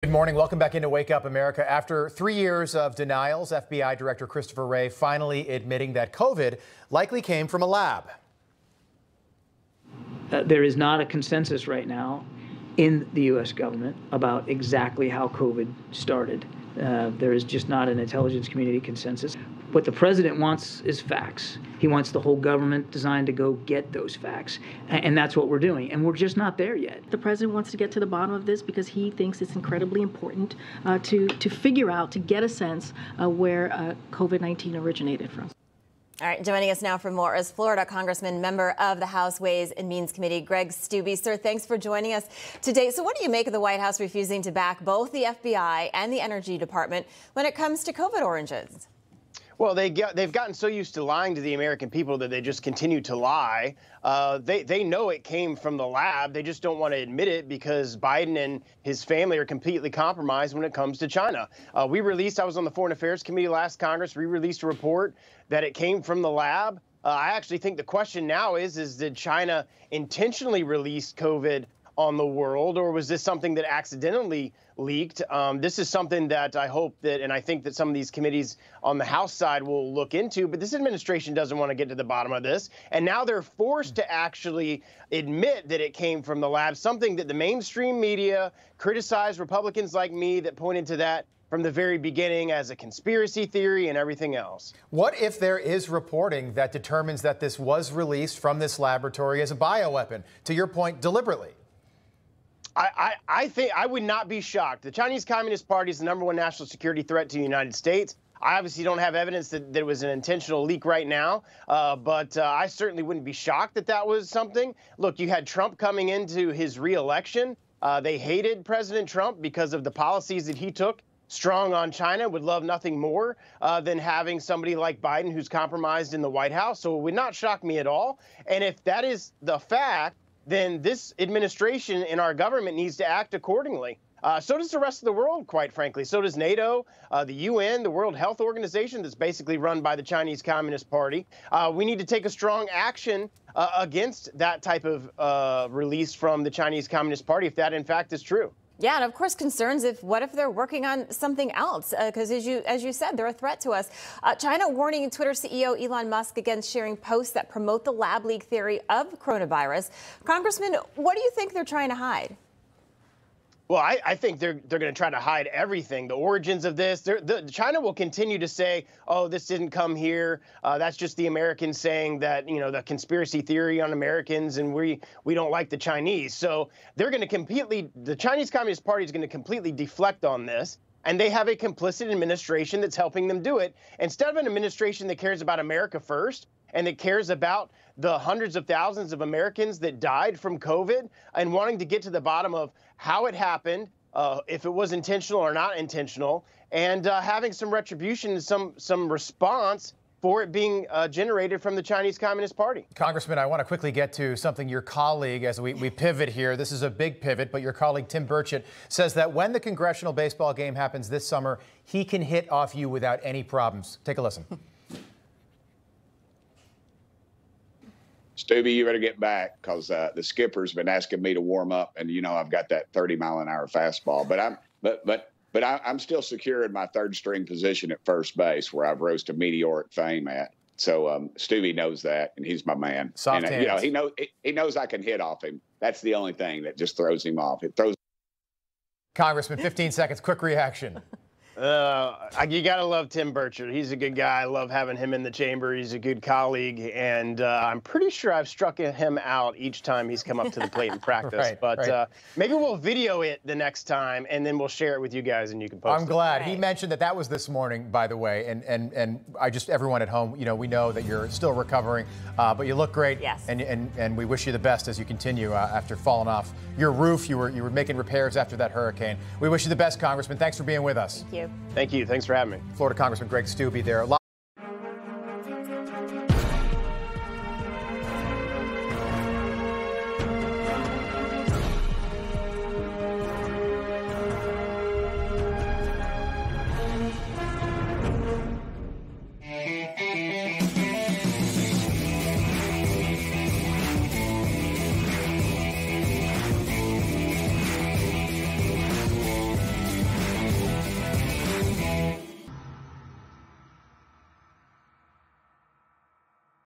Good morning. Welcome back into Wake Up America. After 3 years of denials, FBI Director Christopher Wray finally admitting that COVID likely came from a lab. There is not a consensus right now in the U.S. government about exactly how COVID started. There is just not an intelligence community consensus. What the president wants is facts. He wants the whole government designed to go get those facts. And that's what we're doing. And we're just not there yet. The president wants to get to the bottom of this because he thinks it's incredibly important to figure out, to get a sense where COVID-19 originated from. All right, joining us now for more is Florida Congressman, member of the House Ways and Means Committee, Greg Steube. Sir, thanks for joining us today. So what do you make of the White House refusing to back both the FBI and the Energy Department when it comes to COVID origins? Well, they've gotten so used to lying to the American people that they just continue to lie. They know it came from the lab. They just don't want to admit it because Biden and his family are completely compromised when it comes to China. I was on the Foreign Affairs Committee last Congress. We released a report that it came from the lab. I actually think the question now is did China intentionally release COVID on the world, or was this something that accidentally leaked? This is something that I hope that, and I think that some of these committees on the House side will look into, but this administration doesn't want to get to the bottom of this. And now they're forced to actually admit that it came from the lab, something that the mainstream media criticized Republicans like me that pointed to that from the very beginning as a conspiracy theory and everything else. What if there is reporting that determines that this was released from this laboratory as a bioweapon, to your point, deliberately? I think I would not be shocked. The Chinese Communist Party is the #1 national security threat to the United States. I obviously don't have evidence that there was an intentional leak right now, but I certainly wouldn't be shocked that that was something. Look, you had Trump coming into his reelection. They hated President Trump because of the policies that he took, strong on China, would love nothing more than having somebody like Biden who's compromised in the White House. So it would not shock me at all. And if that is the fact, then this administration and our government needs to act accordingly. So does the rest of the world, quite frankly. So does NATO, the UN, the World Health Organization that's basically run by the Chinese Communist Party. We need to take a strong action against that type of release from the Chinese Communist Party, if that in fact is true. Yeah, and of course concerns what if they're working on something else? Because as you said, they're a threat to us. China warning Twitter CEO Elon Musk against sharing posts that promote the lab leak theory of coronavirus. Congressman, what do you think they're trying to hide? Well, I think they're going to try to hide everything, the origins of this. China will continue to say, oh, this didn't come here. That's just the Americans saying that, the conspiracy theory on Americans and we don't like the Chinese. So they're going to the Chinese Communist Party is going to completely deflect on this. And they have a complicit administration that's helping them do it. Instead of an administration that cares about America first and that cares about the hundreds of thousands of Americans that died from COVID and wanting to get to the bottom of how it happened, if it was intentional or not intentional, and having some retribution and some response for it being generated from the Chinese Communist Party. Congressman, I want to quickly get to something your colleague, as we pivot here. This is a big pivot, but your colleague Tim Burchett says that when the congressional baseball game happens this summer, he can hit off you without any problems. Take a listen. Steube, you better get back because the skipper's been asking me to warm up, and I've got that 30-mile-an-hour fastball. But I'm still secure in my third-string position at first base, where I've rose to meteoric fame at. So Steube knows that, and he's my man. Soft hands. He knows I can hit off him. That's the only thing that just throws him off. It throws. Congressman, 15 seconds, quick reaction. You got to love Tim Burchett. He's a good guy. I love having him in the chamber. He's a good colleague. And I'm pretty sure I've struck him out each time he's come up to the plate in practice. Right. Maybe we'll video it the next time, and then we'll share it with you guys, and you can post it. I'm glad. He mentioned that was this morning, by the way. And everyone at home, we know that you're still recovering, but you look great. Yes. And we wish you the best as you continue after falling off your roof. You were making repairs after that hurricane. We wish you the best, Congressman. Thanks for being with us. Thank you. Thank you. Thanks for having me. Florida Congressman Greg Steube there.